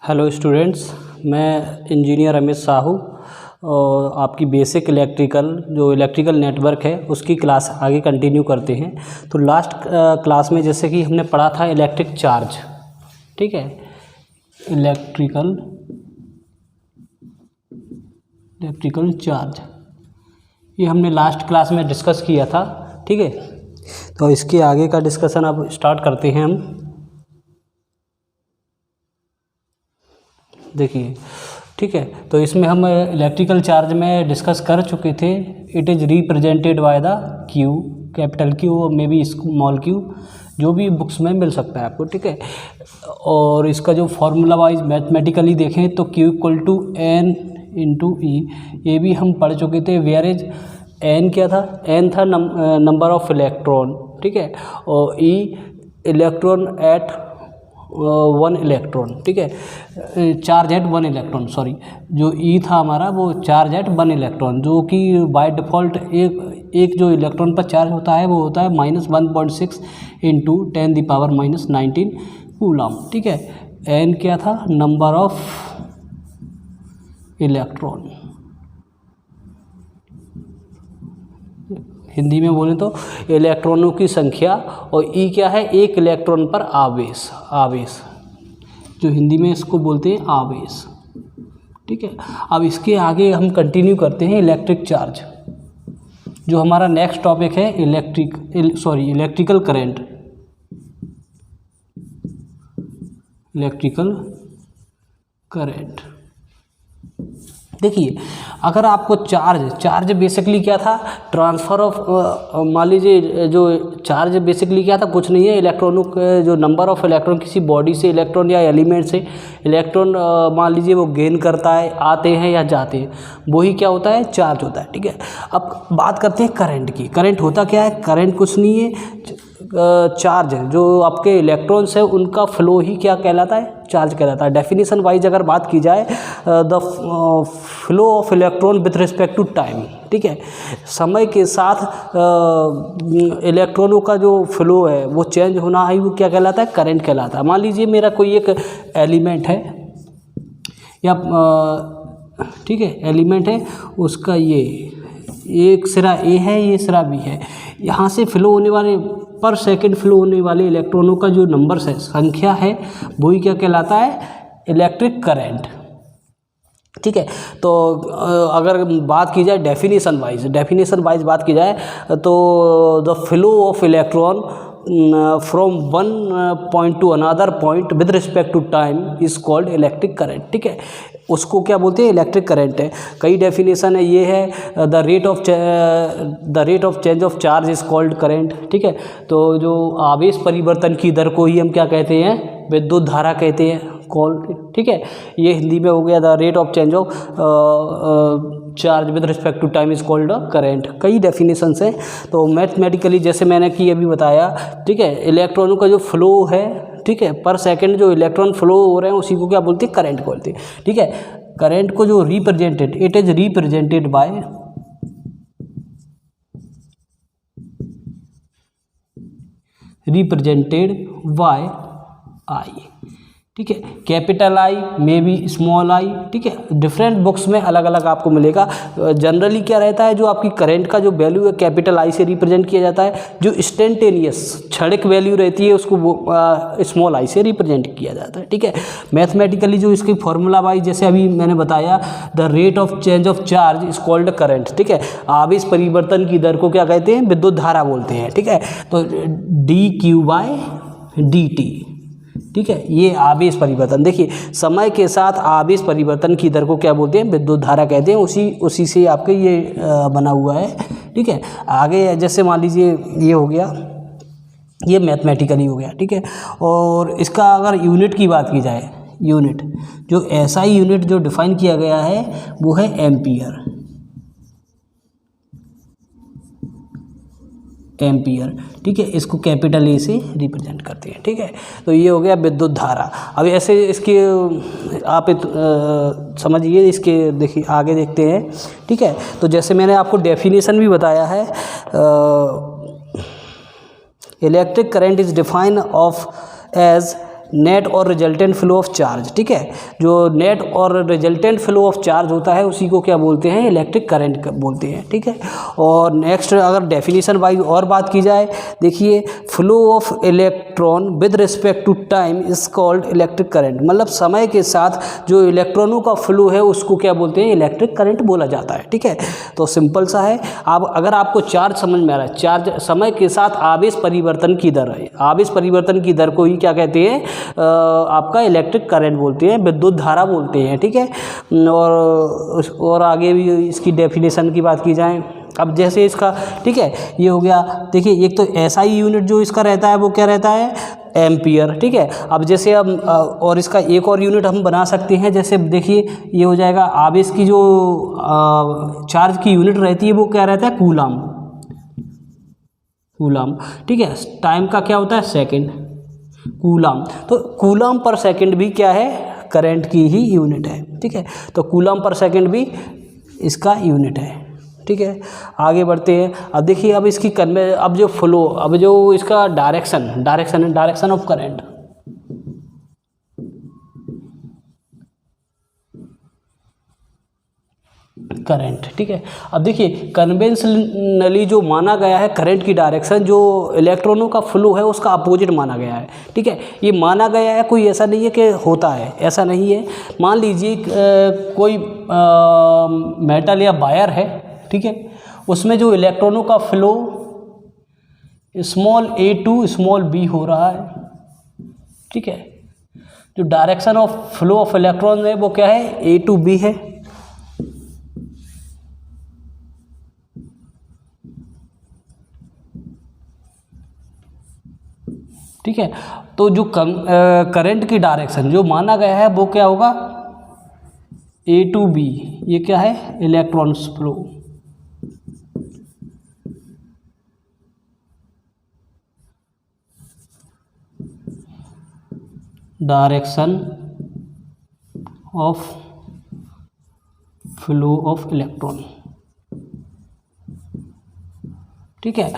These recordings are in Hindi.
हेलो स्टूडेंट्स, मैं इंजीनियर अमित साहू और आपकी बेसिक इलेक्ट्रिकल नेटवर्क है उसकी क्लास आगे कंटिन्यू करते हैं। तो लास्ट क्लास में जैसे कि हमने पढ़ा था इलेक्ट्रिक चार्ज, ठीक है, इलेक्ट्रिकल चार्ज, ये हमने लास्ट क्लास में डिस्कस किया था, ठीक है। तो इसके आगे का डिस्कशन अब स्टार्ट करते हैं हम। देखिए, ठीक है, तो इसमें हम इलेक्ट्रिकल चार्ज में डिस्कस कर चुके थे। It is represented by the Q, capital Q may be small Q, जो भी बुक्स में मिल सकता है आपको, ठीक है। और इसका जो फॉर्मूला वाइज मैथमेटिकली देखें तो Q equal to N into e, ये भी हम पढ़ चुके थे। वेयर इज N क्या था? N था नंबर ऑफ इलेक्ट्रॉन, ठीक है, और E इलेक्ट्रॉन एट 1 इलेक्ट्रॉन, ठीक है, चार्ज एट 1 इलेक्ट्रॉन, सॉरी, जो E था हमारा वो चार्ज एट 1 इलेक्ट्रॉन, जो कि बाय डिफ़ॉल्ट एक जो इलेक्ट्रॉन पर चार्ज होता है वो होता है -1.6 इंटू 10⁻⁻19 कूलम, ठीक है। N क्या था? नंबर ऑफ इलेक्ट्रॉन, हिंदी में बोले तो इलेक्ट्रॉनों की संख्या, और E क्या है? एक इलेक्ट्रॉन पर आवेश, जो हिंदी में इसको बोलते हैं आवेश, ठीक है। अब इसके आगे हम कंटिन्यू करते हैं इलेक्ट्रिक चार्ज, जो हमारा नेक्स्ट टॉपिक है इलेक्ट्रिकल करंट। देखिए, अगर आपको चार्ज बेसिकली क्या था? ट्रांसफ़र ऑफ, मान लीजिए जो चार्ज बेसिकली क्या था, कुछ नहीं है, इलेक्ट्रॉनों के जो नंबर ऑफ इलेक्ट्रॉन किसी बॉडी से इलेक्ट्रॉन या एलिमेंट से इलेक्ट्रॉन मान लीजिए वो गेन करता है, आते हैं या जाते हैं, वही क्या होता है? चार्ज होता है, ठीक है। अब बात करते हैं करंट की। करंट होता क्या है? करंट कुछ नहीं है, चार्ज जो आपके इलेक्ट्रॉन्स है उनका फ्लो ही क्या कहलाता है? चार्ज कहलाता है। डेफिनेशन वाइज अगर बात की जाए, the flow of electron with respect to time, ठीक है, समय के साथ इलेक्ट्रॉनों का जो फ्लो है वो चेंज होना है, वो क्या कहलाता है? करंट कहलाता है। मान लीजिए मेरा कोई एक एलिमेंट है या ठीक है, एलिमेंट है, उसका ये एक सिरा ए है, ये सिरा बी है, यहाँ से फ्लो होने वाले पर सेकंड फ्लो होने वाले इलेक्ट्रॉनों का जो नंबर है, संख्या है, वही क्या कहलाता है? इलेक्ट्रिक करंट, ठीक है। तो अगर बात की जाए डेफिनेशन वाइज बात की जाए तो the flow of electron from one point to another point with respect to time is called electric current, ठीक है। उसको क्या बोलते हैं? इलेक्ट्रिक करंट है। कई डेफिनेशन है, ये है the rate of change of charge is called current, ठीक है। तो जो आवेश परिवर्तन की दर को ही हम क्या कहते हैं? विद्युत धारा कहते हैं, ठीक है। ये हिंदी में हो गया the rate of change of charge with respect to time is called current. कई डेफिनेशंस हैं। तो मैथमेटिकली जैसे मैंने कि अभी बताया, ठीक है, इलेक्ट्रॉनों का जो फ्लो है, ठीक है, पर सेकंड जो इलेक्ट्रॉन फ्लो हो रहे हैं उसी को क्या बोलते हैं? करंट बोलते हैं, ठीक है। करंट को जो इट इज रिप्रेजेंटेड बाय आई, ठीक है, capital I may be small I, ठीक है। डिफरेंट बुक्स में अलग अलग आपको मिलेगा। जनरली क्या रहता है, जो आपकी करंट का जो वैल्यू है कैपिटल आई से रिप्रेजेंट किया जाता है, जो इंस्टेंटेनियस क्षणिक वैल्यू रहती है उसको स्मॉल आई से रिप्रेजेंट किया जाता है, ठीक है। मैथमेटिकली जो इसकी फॉर्मूला वाइज जैसे अभी मैंने बताया, the rate of change of charge is called current, ठीक है। आवेश परिवर्तन की दर को क्या कहते हैं? विद्युत धारा बोलते हैं, ठीक है। तो dQ/dt, ठीक है, ये आवेश परिवर्तन। देखिए, समय के साथ आवेश परिवर्तन की दर को क्या बोलते हैं? विद्युत धारा कहते हैं। उसी से आपके ये बना हुआ है, ठीक है। आगे जैसे मान लीजिए ये हो गया, ये मैथमेटिकली हो गया, ठीक है। और इसका अगर यूनिट की बात की जाए, यूनिट जो ऐसा ही यूनिट जो डिफाइन किया गया है वो है एम्पियर, ठीक है। इसको कैपिटल ए से रिप्रेजेंट करते हैं, ठीक है। तो ये हो गया विद्युत धारा। अब ऐसे इसके आप समझिए, इसके देखिए आगे देखते हैं, ठीक है। तो जैसे मैंने आपको डेफिनेशन भी बताया है, electric current is defined of as net और रिजल्टेंट फ्लो ऑफ चार्ज, ठीक है। जो नेट और रिजल्टेंट फ्लो ऑफ चार्ज होता है उसी को क्या बोलते हैं, इलेक्ट्रिक करंट बोलते हैं, ठीक है। और नेक्स्ट अगर डेफिनेशन वाइज और बात की जाए, देखिए flow of electron with respect to time is called electric current, मतलब समय के साथ जो इलेक्ट्रॉनों का फ्लो है उसको क्या बोलते हैं, इलेक्ट्रिक करंट बोला जाता है, ठीक है। तो सिंपल सा है। आप अगर आपको चार्ज समझ में आ रहा है, चार्ज समय के साथ आवेश परिवर्तन की दर है, आवेश परिवर्तन की दर को ही क्या कहते हैं, आपका इलेक्ट्रिक करंट बोलते हैं, विद्युत धारा बोलते हैं, ठीक है। और आगे भी इसकी डेफिनेशन की बात की जाए, अब जैसे इसका, ठीक है, ये हो गया। देखिए एक तो एसआई यूनिट जो इसका रहता है वो क्या रहता है, एम्पियर, ठीक है। अब जैसे हम और इसका एक और यूनिट हम बना सकते हैं, जैसे देखिए ये हो जाएगा, आवेश की जो चार्ज की यूनिट रहती है वो क्या रहता है, कूलाम, कूलाम, ठीक है। टाइम का क्या होता है, सेकंड, कूलाम। तो कूलाम पर सेकंड भी क्या है, करंट की ही यूनिट है, ठीक है। तो कूलाम पर सेकंड भी इसका यूनिट है, ठीक है। आगे बढ़ते हैं। अब देखिए अब इसकी अब जो फ्लो, अब जो इसका डायरेक्शन ऑफ करंट, ठीक है। अब देखिए कन्वेंशनली जो माना गया है करंट की डायरेक्शन, जो इलेक्ट्रॉनों का फ्लो है उसका अपोजिट माना गया है, ठीक है। ये माना गया है, कोई ऐसा नहीं है कि होता है, ऐसा नहीं है। मान लीजिए कोई मेटल या वायर है, ठीक है, उसमें जो इलेक्ट्रॉनों का flow small a to small b हो रहा है, ठीक है। जो direction of flow of electron है वो क्या है, a टू b है, ठीक है। तो जो करंट की डायरेक्शन जो माना गया है वो क्या होगा, a टू b, ये क्या है, electrons flow, direction of flow of electron, ठीक है।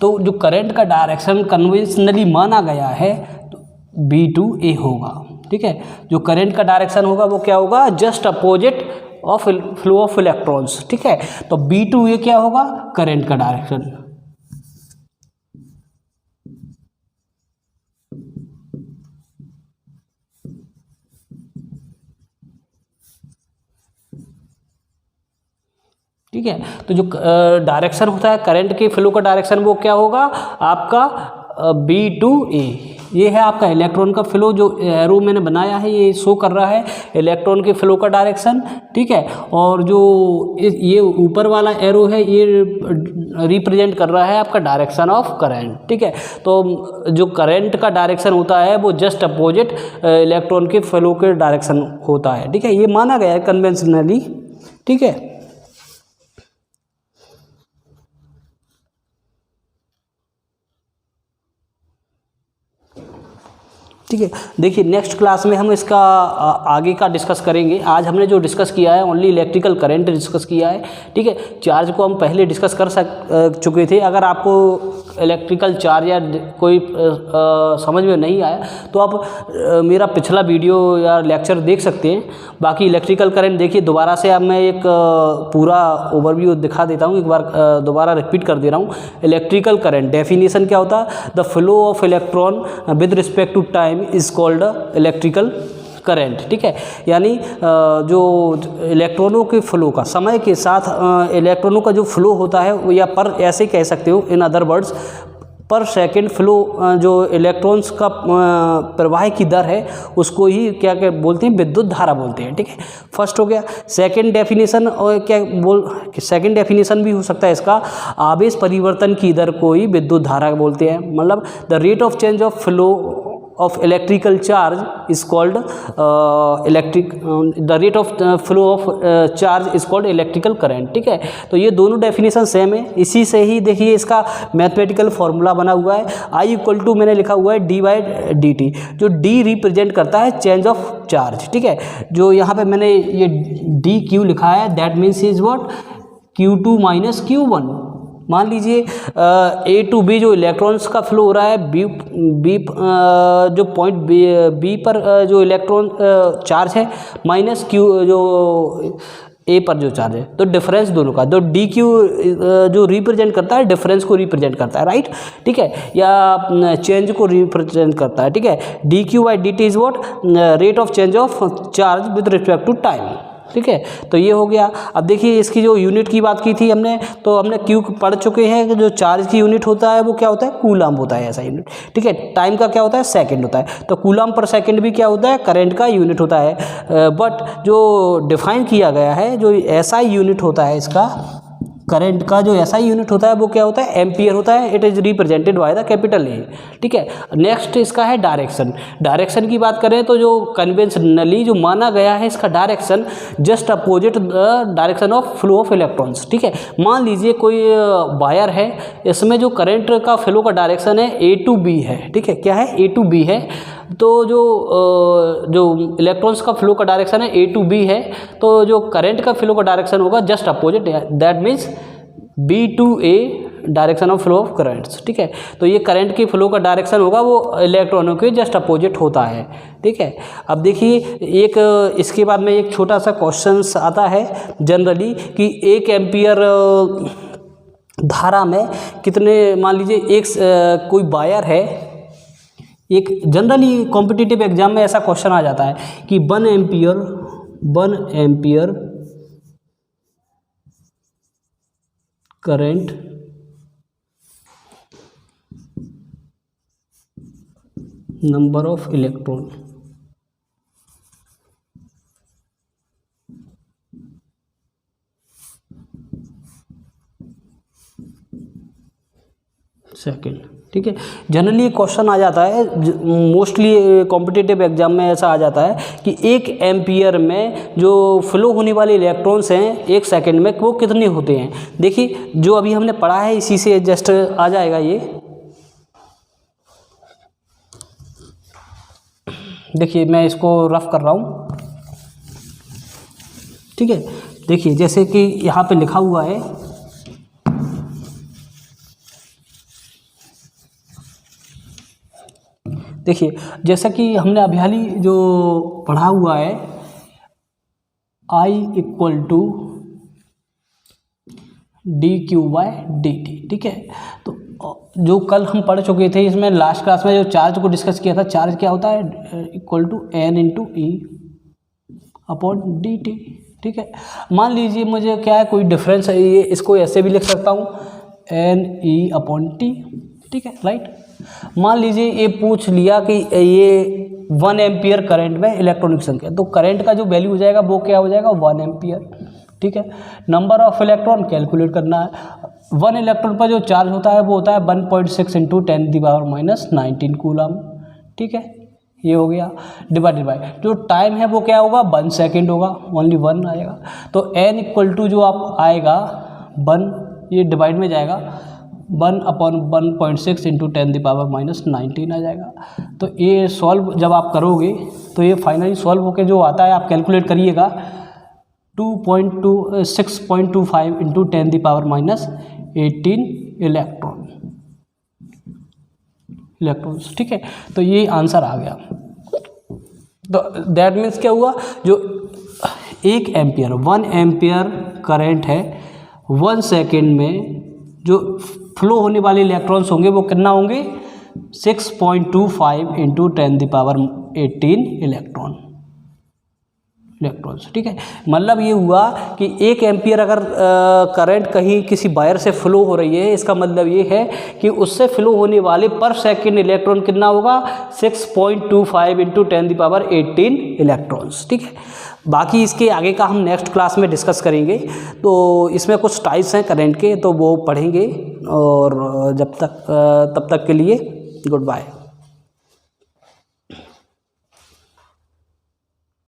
तो जो करंट का डायरेक्शन कन्वेंशनली माना गया है तो B टू A होगा, ठीक है। जो करंट का डायरेक्शन होगा वो क्या होगा, just opposite of flow of electrons, ठीक है। तो B टू A क्या होगा, करंट का डायरेक्शन, ठीक है। तो जो डायरेक्शन होता है करंट के फ्लो का डायरेक्शन वो क्या होगा आपका, B टू A, ये है आपका इलेक्ट्रॉन का फ्लो। जो एरो मैंने बनाया है ये शो कर रहा है इलेक्ट्रॉन के फ्लो का डायरेक्शन, ठीक है। और जो ये ऊपर वाला एरो है ये रिप्रेजेंट कर रहा है आपका डायरेक्शन ऑफ करंट, ठीक है। तो जो करंट का डायरेक्शन होता है वो जस्ट अपोजिट इलेक्ट्रॉन के फ्लो के डायरेक्शन होता है, ठीक है। ये माना गया है कन्वेंशनली, ठीक है। ठीक है, देखिए नेक्स्ट क्लास में हम इसका आगे का डिस्कस करेंगे। आज हमने जो डिस्कस किया है ओनली इलेक्ट्रिकल करंट डिस्कस किया है, ठीक है। चार्ज को हम पहले डिस्कस कर चुके थे। अगर आपको इलेक्ट्रिकल चार्ज या कोई समझ में नहीं आया तो आप मेरा पिछला वीडियो या लेक्चर देख सकते हैं। बाकी इलेक्ट्रिकल करंट देखिए दोबारा से अब मैं एक पूरा ओवरव्यू दिखा देता हूँ, एक बार दोबारा रिपीट कर दे रहा हूँ। इलेक्ट्रिकल करंट डेफिनेशन क्या होता है, the flow of electron with respect to time is called electrical current, ठीक है। यानी जो इलेक्ट्रॉनों के फ्लो का समय के साथ इलेक्ट्रॉनों का जो फ्लो होता है, या पर ऐसे कह सकते हो इन अदर वर्ड्स पर सेकंड फ्लो, जो इलेक्ट्रॉन्स का प्रवाह की दर है उसको ही क्या क्या बोलते हैं, विद्युत धारा बोलते हैं, ठीक है। फर्स्ट हो गया। सेकंड डेफिनेशन और सेकंड डेफिनेशन भी हो सकता है इसका, आवेश परिवर्तन की दर को ही विद्युत धारा बोलते हैं। मतलब the rate of change of flow of electrical charge is called the rate of flow of charge is called electrical current, ठीक है। तो ये दोनों डेफिनेशन सेम है। इसी से ही देखिए इसका मैथमेटिकल फॉर्मूला बना हुआ है, I इक्वल टू मैंने लिखा हुआ है d/dt, जो d रिप्रेजेंट करता है चेंज ऑफ चार्ज, ठीक है। जो यहाँ पे मैंने ये dq लिखा है that means is what, q2 minus q1, मान लीजिए ए टू बी जो इलेक्ट्रॉन्स का फ्लो हो रहा है, बी जो पॉइंट बी पर जो इलेक्ट्रॉन चार्ज है माइनस क्यू जो ए पर जो चार्ज है, तो डिफरेंस दोनों का, तो डी क्यू जो रिप्रेजेंट करता है डिफरेंस को रिप्रेजेंट करता है, राइट, ठीक है, या चेंज को रिप्रेजेंट करता है, ठीक है। D Q by D T is what, rate of change of charge with respect to time, ठीक है। तो ये हो गया। अब देखिए इसकी जो यूनिट की बात की थी हमने, तो हमने क्यू पढ़ चुके हैं कि जो चार्ज की यूनिट होता है वो क्या होता है, कूलम्ब होता है ऐसा यूनिट, ठीक है। टाइम का क्या होता है, सेकंड होता है, तो कूलम्ब पर सेकंड भी क्या होता है, करंट का यूनिट होता है। बट जो डिफाइन किया गया है, जो ऐसा यूनिट होता है इसका, करंट का जो ऐसा यूनिट होता है वो क्या होता है, एम्पियर होता है। It is represented by the capital A, ठीक है। नेक्स्ट इसका है डायरेक्शन। डायरेक्शन की बात करें तो जो कन्वेंशनली जो माना गया है इसका direction just opposite the direction of flow of electrons, ठीक है। मान लीजिए कोई वायर है, इसमें जो करंट का फ्लो का डायरेक्शन है ए टू बी है, ठीक है, क्या है, ए टू बी है। तो जो इलेक्ट्रॉन्स का फ्लो का डायरेक्शन है ए टू बी है, तो जो करंट का फ्लो का डायरेक्शन होगा just opposite, that means B to A direction of flow of currents, ठीक है। तो ये करंट की फ्लो का डायरेक्शन होगा वो इलेक्ट्रॉनों के जस्ट अपोजिट होता है, ठीक है। अब देखिए एक इसके बाद में एक छोटा सा क्वेश्चन आता है जनरली कि 1 एम्पियर धारा में कितने, मान लीजिए एक कोई वायर है, एक जनरली कॉम्पिटिटिव एग्जाम में ऐसा क्वेश्चन आ जाता है कि 1 ampere current number of electron, second, ठीक है। जनरली ये क्वेश्चन आ जाता है, मोस्टली कॉम्पिटिटिव एग्जाम में ऐसा आ जाता है कि 1 एम्पियर में जो फ्लो होने वाले इलेक्ट्रॉन्स हैं 1 सेकेंड में वो कितने होते हैं। देखिए जो अभी हमने पढ़ा है इसी से जस्ट आ जाएगा ये। देखिए मैं इसको रफ कर रहा हूँ, ठीक है। देखिए जैसे कि यहाँ पे लिखा हुआ है, देखिए जैसा कि हमने अभी हाल ही जो पढ़ा हुआ है I equal to D Q by D T, ठीक है। तो जो कल हम पढ़ चुके थे, इसमें लास्ट क्लास में जो चार्ज को डिस्कस किया था, चार्ज क्या होता है, equal to N into E upon D T, ठीक है। मान लीजिए मुझे क्या है, कोई डिफरेंस है, ये इसको ऐसे भी लिख सकता हूँ एन ई अपॉन टी, ठीक है, राइट। मान लीजिए ये पूछ लिया कि ये 1 एम्पियर करंट में इलेक्ट्रॉनिक संख्या, तो करंट का जो वैल्यू हो जाएगा वो क्या हो जाएगा, 1 एम्पियर, ठीक है। नंबर ऑफ इलेक्ट्रॉन कैलकुलेट करना है। 1 इलेक्ट्रॉन पर जो चार्ज होता है वो होता है 1.6 इंटू 10⁻⁻19 कूलम, ठीक है। ये हो गया डिवाइडेड बाय जो टाइम है वो क्या होगा, 1 सेकेंड होगा, ओनली 1 आएगा। तो n इक्वल टू जो आप आएगा 1, ये डिवाइड में जाएगा 1/1.6 इंटू 10⁻⁻19 आ जाएगा। तो ये सॉल्व जब आप करोगे तो ये फाइनली सॉल्व होके जो आता है आप कैलकुलेट करिएगा 6.25 इंटू 10⁻18 इलेक्ट्रॉन्स, ठीक है। तो ये आंसर आ गया। तो दैट मीन्स क्या हुआ, जो 1 एम्पियर करंट है 1 सेकेंड में जो फ्लो होने वाले इलेक्ट्रॉन्स होंगे वो कितना होंगे, 6.25 इंटू 10⁻18 इलेक्ट्रॉन्स, ठीक है। मतलब ये हुआ कि 1 एम्पियर अगर करंट कहीं किसी वायर से फ्लो हो रही है, इसका मतलब ये है कि उससे फ्लो होने वाले पर सेकेंड इलेक्ट्रॉन कितना होगा, 6.25 इंटू 10⁻18 इलेक्ट्रॉन्स, ठीक है। बाकी इसके आगे का हम नेक्स्ट क्लास में डिस्कस करेंगे। तो इसमें कुछ टाइप्स हैं करंट के, तो वो पढ़ेंगे। और तब तक के लिए गुड बाय।